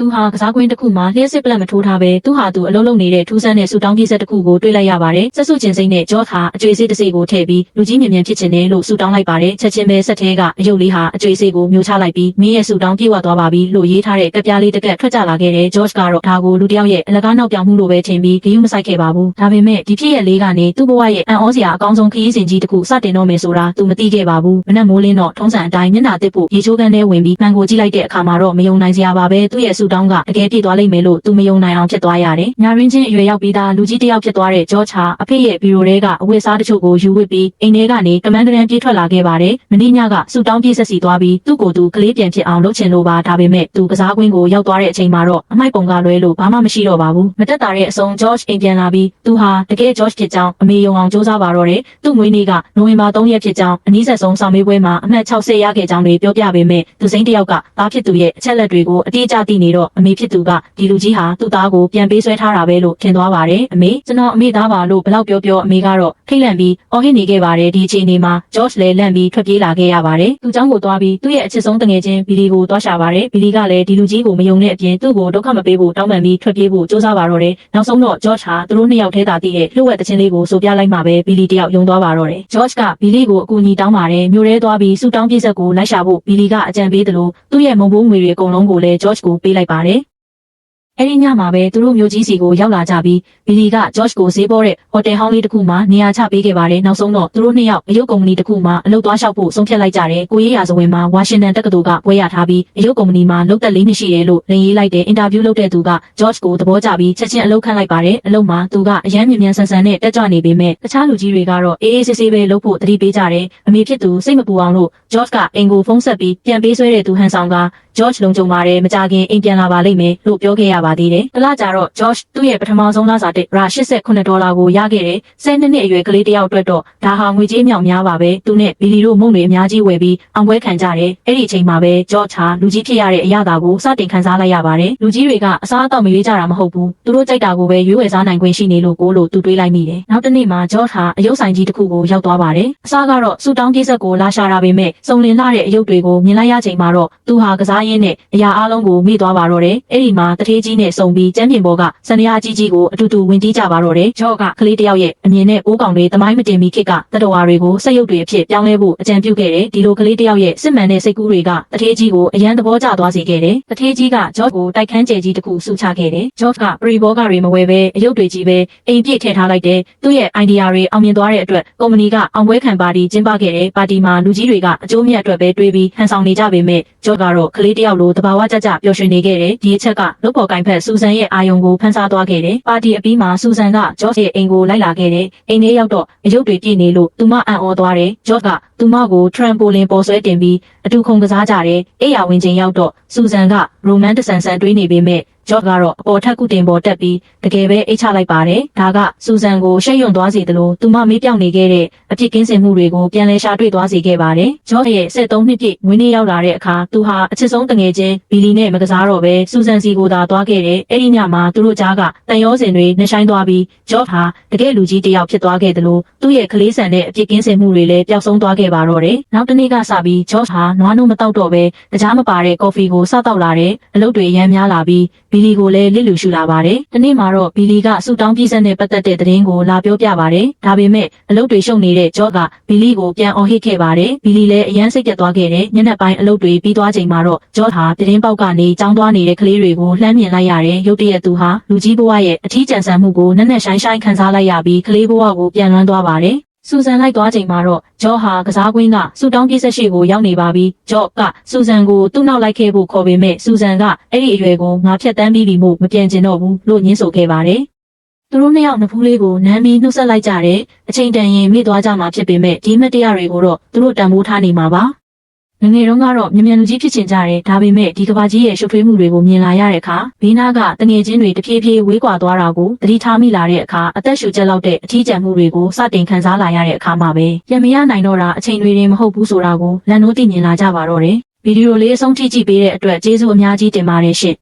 သူဟာကစားကွင်းတစ်ခုမှာလျှက်စစ်ပလက်မထိုးထားပဲသူဟာသူအလုံးလုံးနေတဲ့ထူးဆန်းတဲ့ဆူတောင်းပြည့်ဆက်တစ်ခုကိုတွေ့လိုက်ရပါတယ်ဆက်စုကျင်စိမ့်နဲ့ဂျော့ဟာအကျွေးစေးတစ်စိကိုထည့်ပြီးလူကြီးမြင်မြန်ဖြစ်ချင်တယ်လို့ဆူတောင်းလိုက်ပါတယ်ချက်ချင်းပဲဆက်သေးကအယုတ်လေးဟာအကျွေးစေးကိုမျိုးချလိုက်ပြီးမင်းရဲ့ဆူတောင်းပြေဝသွားပါပြီလို့ရေးထားတဲ့ကပြားလေးတစ်ကက်ထွက်ကြလာခဲ့တဲ့ဂျော့ကတော့ဒါကိုလူတစ်ယောက်ရဲ့အလကားနောက်ပြောင်မှုလို့ပဲထင်ပြီးဂရုမစိုက်ခဲ့ပါဘူးဒါပေမဲ့ဒီဖြစ်ရဲ့လေးကနေသူ့ဘဝရဲ့အံ့ဩစရာအကောင်းဆုံးခရီးစဉ်ကြီးတစ်ခုစတင်တော့မယ်ဆိုတာသူမသိခဲ့ပါဘူးမနက်မိုးလင်းတော့ထုံးစံအတိုင်းမျက်နှာတစ်ဖို့ရေချိုးကန်းထဲဝင်ပြီးမှန်ကိုကြည့်လိုက်တဲ့အခါမှာတော့မယုံနိုင်စရာပါပဲသူ့ရဲ့ဆူတောင်းကတကယ်ပြည့်သွားလိမ့်မယ်လို့သူမယုံနိုင်အောင်ဖြစ်သွားရတယ်ညာရင်းချင်းအရွယ်ရောက်ပြီးသားလူကြီးတစ်ယောက်ဖြစ်သွားတဲ့ဂျော့ချာအဖေရဲ့ဘီရိုထဲကအဝတ်စားတချို့ကိုယူဝစ်ပြီးအိမ်ထဲကနေကမန်းကရန်ပြေးထွက်လာခဲ့ပါတယ်မင်းညကဆူတောင်းပြေးဆက်စီသွားပြီးသူ့ကိုယ်သူကလေးပြန်ဖြစ်အောင်လုပ်ချင်လို့ပါဒါပေမဲ့သူကစားကွင်းကိုရောက်သွားတဲ့အချိန်မှာတော့အမိုက်ပုံကလွဲလို့ဘာမှမရှိတော့ပါဘူးမတက်တာတဲ့အဆုံးဂျော့အိမ်ပြန်လာပြီးသူဟာတကယ်ဂျော့ဖြစ်ကြောင်းအမေယုံအောင်စူးစမ်းပါတော့တယ်သူ့မွေးနေ့ကနိုဝင်ဘာ3ရက်ဖြစ်ကြောင်းအနည်းဆက်ဆုံးဆောင်မေးပွဲမှာအမှတ်60ရခဲ့ကြောင်းတွေပြောပြပေမဲ့သူစိမ့်တယောက်ကသားဖြစ်သူရဲ့အချက်လက်တွေကိုအတိအကျသိနေတော့အမေဖြစ်သူကဒီလူကြီးဟာသူ့သားကိုပြန်ပေးဆွဲထားတာပဲလို့ထင်သွားပါတယ်အမေကျွန်တော်အမေသားပါလို့ဘလောက်ပြောအမေကတော့ထိတ်လန့်ပြီးအော်ဟစ်နေခဲ့ပါတယ်ဒီအချိန်နေမှာဂျော့လည်းလန့်ပြီးထွက်ပြေးလာခဲ့ရပါတယ်သူ့เจ้าကိုသွားပြီးသူ့ရဲ့အချစ်ဆုံးတငယ်ချင်းဘီလီကိုသွားရှာပါတယ်ဘီလီကလည်းဒီလူကြီးကိုမယုံတဲ့အပြင်သူ့ကိုဒုက္ခမပေးဖို့တောင်းပန်ပြီးထွက်ပြေးဖို့စူးစမ်းပါတော့တယ်နောက်ဆုံးတော့ဂျော့ဟာသူတို့နှစ်ယောက်ထဲသာသိတဲ့လှုပ်ဝက်တခြင်းလေးကိုဆိုပြလိုက်မှပဲဘီလီတယောက်ယုံသွားပါတော့တယ်ဂျော့ကဘီလီကိုအကူအညီတောင်းပါတယ်မြို့ထဲသွားပြီးဆူတောင်းပြည့်ဆက်ကိုလိုက်ရှာဖို့ဘီလီကအကြံပေးတယ်လို့သူ့ရဲ့မုံဘိုးငွေတွေအကုန်လုံးကိုလည်းဂျော့ကိုပေးလိုက်ပါတယ်အဲ့ဒီညမှာပဲသူတို့မျိုးကြီးစီကိုရောက်လာကြပြီးဘီလီကဂျော့ကိုဈေးပေါ်တဲ့ဟိုတယ်ဟောင်းလေးတစ်ခုမှာနေရာချပေးခဲ့ပါတယ်နောက်ဆုံးတော့သူတို့နှစ်ယောက်အယုတ်ကုမ္ပဏီတစ်ခုမှာအလုပ်သွားလျှောက်ဖို့ဆုံးဖြတ်လိုက်ကြတယ်ကိုရေးရာဇဝင်မှာဝါရှင်တန်တက္ကသိုလ်ကပွဲရထားပြီးအယုတ်ကုမ္ပဏီမှာလုပ်သက်4နှစ်ရှိတယ်လို့လင်ရေးလိုက်တဲ့အင်တာဗျူးလုပ်တဲ့သူကဂျော့ကိုသဘောကျပြီးချက်ချင်းအလုပ်ခန့်လိုက်ပါတယ်အလုပ်မှာသူကအရန်မြန်ဆန်ဆန်နဲ့တက်ကြွနေပေမဲ့တခြားလူကြီးတွေကတော့အေးအေးဆေးဆေးပဲလုပ်ဖို့တတိပေးကြတယ်အမေဖြစ်သူစိတ်မပူအောင်လို့ဂျော့ကအင်ကိုဖုန်းဆက်ပြီးပြန်ပေးဆွဲတဲ့သူဟန်ဆောင်ကဂျော့လုံခြုံပါတယ်မကြခင်အိမ်ပြန်လာပါလိမ့်မယ်လို့ပြောခဲ့ရပါသေးတယ်တလားကြတော့ဂျော့သူ့ရဲ့ပထမဆုံးလစာတစ်ရာ$88ကိုရခဲ့တယ်12နှစ်အရွယ်ကလေးတစ်ယောက်အတွက်တော့ဒါဟာငွေကြေးမြောက်များပါပဲသူနဲ့ဘီလီတို့မုံတွေအများကြီးဝယ်ပြီးအောင်ပွဲခံကြတယ်အဲ့ဒီအချိန်မှာပဲဂျော့ဟာလူကြီးဖြစ်ရတဲ့အရာသာကိုစတင်ခံစားလိုက်ရပါတယ်လူကြီးတွေကအစားအသောက်မရွေးကြတာမဟုတ်ဘူးသူတို့ကြိုက်တာကိုပဲရွေးဝယ်စားနိုင်ခွင့်ရှိနေလို့ကိုလို့သူတွေးလိုက်မိတယ်နောက်တစ်နေ့မှာဂျော့ဟာအယုတ်ဆိုင်ကြီးတစ်ခုကိုရောက်သွားပါတယ်အစားကတော့ဆူတောင်းပြည့်ဆက်ကိုလာရှာတာပေမဲ့စုံလင်လာတဲ့အယုတ်တွေကိုမြင်လိုက်ရချိန်မှာတော့သူဟာကစားရင်းနဲ့အရာအားလုံးကိုမေ့သွားပါတော့တယ်အဲ့ဒီမှာတထေးကြီးနဲ့စုံပြီးကျမ်းပြင်ပေါ်ကစန္ဒရာကြီးကိုအတူတူဝင်တီးကြပါတော့တယ်ဂျော့ကကလေးတစ်ယောက်ရဲ့အမြင်နဲ့အိုးကောင်တွေတမိုင်းမတင်မီခေတ်ကတတော်ဝါတွေကိုစက်ရုပ်တွေအဖြစ်ပြောင်းလဲဖို့အကြံပြုခဲ့တယ်ဒီလိုကလေးတစ်ယောက်ရဲ့စစ်မှန်တဲ့စိတ်ကူးတွေကတထေးကြီးကိုအရန်သဘောကျသွားစေခဲ့တယ်တထေးကြီးကဂျော့ကိုတိုက်ခန်းကျဲကြီးတစ်ခုဆူချခဲ့တယ်ဂျော့ကပရီဘောကတွေမဝယ်ပဲအယုတ်တွေကြီးပဲအိမ်ပြည့်ထည့်ထားလိုက်တယ်သူ့ရဲ့အိုင်ဒီယာတွေအောင်မြင်သွားတဲ့အတွက်ကုမ္ပဏီကအောင်ပွဲခံပါတီကျင်းပခဲ့တယ်ပါတီမှာလူကြီးတွေကအကျိုးမြတ်အတွက်ပဲတွေးပြီးဟန်ဆောင်နေကြပေမဲ့ဂျော့ကတော့ကလေးတစ်ယောက်လိုတဘာဝကြပျော်ရွှင်နေခဲ့တယ်ဒီအချက်ကလုပ်ပေါ်ကိုင်ဖက်ဆူဆန်ရဲ့အာယုံကိုဖန်ဆားသွားခဲ့တယ်ပါတီအပြီးမှာဆူဆန်ကဂျော့ရဲ့အိမ်ကိုလိုက်လာခဲ့တယ်အိမ်ထဲရောက်တော့အယုတ်တွေပြည့်နေလို့သူမအံ့ဩသွားတယ်ဂျော့ကသူမကိုထရမ်ပိုလင်ပေါ်ဆွဲတင်ပြီးအတူခုန်ကစားကြတယ်အိယာဝင်ချိန်ရောက်တော့ဆူဆန်ကရိုမန်တဆန်ဆန်တွေးနေပေမဲ့ဂျော့ကတော့အပေါ်ထက်ကုတင်ပေါ်တက်ပြီးတကယ်ပဲအိတ်ချလိုက်ပါတယ်ဒါကဆူဆန်ကိုရှက်ရွံ့သွားစေတယ်လို့သူမမေးပြောင်နေခဲ့တဲ့အဖြစ်ကင်းစင်မှုတွေကိုပြန်လဲရှာတွေ့သွားစေခဲ့ပါတယ်ဂျော့ရဲ့73နှစ်ပြည့်ဝင်းနေရောက်လာတဲ့အခါသူဟာအချစ်ဆုံးတငယ်ချင်းဘီလီနဲ့မကစားတော့ပဲဆူဆန်စီကိုသာသွားခဲ့တယ်အဲ့ဒီညမှာသူတို့ကြားကတန်ရောစင်တွေနှဆိုင်သွားပြီးဂျော့ဟာတကယ်လူကြီးတစ်ယောက်ဖြစ်သွားခဲ့တယ်လို့သူ့ရဲ့ကလေးဆန်တဲ့အဖြစ်ကင်းစင်မှုတွေလည်းပျောက်ဆုံးသွားခဲ့ပါတော့တယ်နောက်တစ်နေ့ကစပြီးဂျော့ဟာနွားနို့မတောက်တော့ပဲတကြားမပါတဲ့ကော်ဖီကိုစတောက်လာတယ်အလုပ်တွေရမ်းများလာပြီးဘီလီကိုလည်းလစ်လူရှူလာပါတယ်။ဒီနေ့မှာတော့ဘီလီကဆူတောင်းပြည့်စက်နဲ့ပတ်သက်တဲ့သတင်းကိုလာပြောပြပါတယ်။ဒါပေမဲ့အလုပ်တွေရှုပ်နေတဲ့ဂျော့ကဘီလီကိုပြန်အော်ဟစ်ခဲ့ပါတယ်။ဘီလီလည်းအရန်စိတ်သက်သွားခဲ့တယ်။ညနေပိုင်းအလုပ်တွေပြီးသွားချိန်မှာတော့ဂျော့ဟာသတင်းပေါက်ကနေကြောင်းသွားနေတဲ့ကလေးတွေကိုလှမ်းမြင်လိုက်ရတယ်။ရုတ်တရက်သူဟာလူကြီးဘဝရဲ့အထီးကျန်ဆန်မှုကိုနက်နက်ရှိုင်းရှိုင်းခံစားလိုက်ရပြီးကလေးဘဝကိုပြန်လွှမ်းသွားပါတယ်။ဆူဆန်လိုက်သွားချိန်မှာတော့ဂျော့ဟာကစားကွင်းကဆူတောင်းပြည့်ဆက်ရှိကိုရောက်နေပါပြီဂျော့ကဆူဆန်ကိုသူ့နောက်လိုက်ခဲ့ဖို့ခေါ်ပေမဲ့ဆူဆန်ကအဲ့ဒီအရွယ်ကိုငါဖြတ်တန်းပြီးပြီမို့မပြန်ကျင်တော့ဘူးလို့ညင်းဆိုခဲ့ပါတယ်သူတို့နှစ်ယောက်နှဖူးလေးကိုနမ်းပြီးနှုတ်ဆက်လိုက်ကြတယ်အချိန်တန်ရင်မိသွားကြမှာဖြစ်ပေမဲ့ဒီမတရားတွေကိုတော့သူတို့တန်ဖိုးထားနေမှာပါငငယ်တုန်းကတော့မြန်လူကြီးဖြစ်ချင်ကြတယ်ဒါပေမဲ့ဒီကဘာကြီးရဲ့ရှုပ်ထွေးမှုတွေကိုမြင်လာရတဲ့အခါဘေးနားကတငယ်ချင်းတွေတဖြည်းဖြည်းဝေးကွာသွားတာကိုသတိထားမိလာတဲ့အခါအသက်ရှူချက်လောက်တဲ့အထီးကျန်မှုတွေကိုစတင်ခံစားလာရတဲ့အခါမှာပဲပြန်မရနိုင်တော့တာအချိန်တွေမဟုတ်ဘူးဆိုတာကိုလန်နိုးသိမြင်လာကြပါတော့တယ်ဗီဒီယိုလေးအဆုံးထိကြည့်ပေးတဲ့အတွက်ကျေးဇူးအများကြီးတင်ပါတယ်ရှင်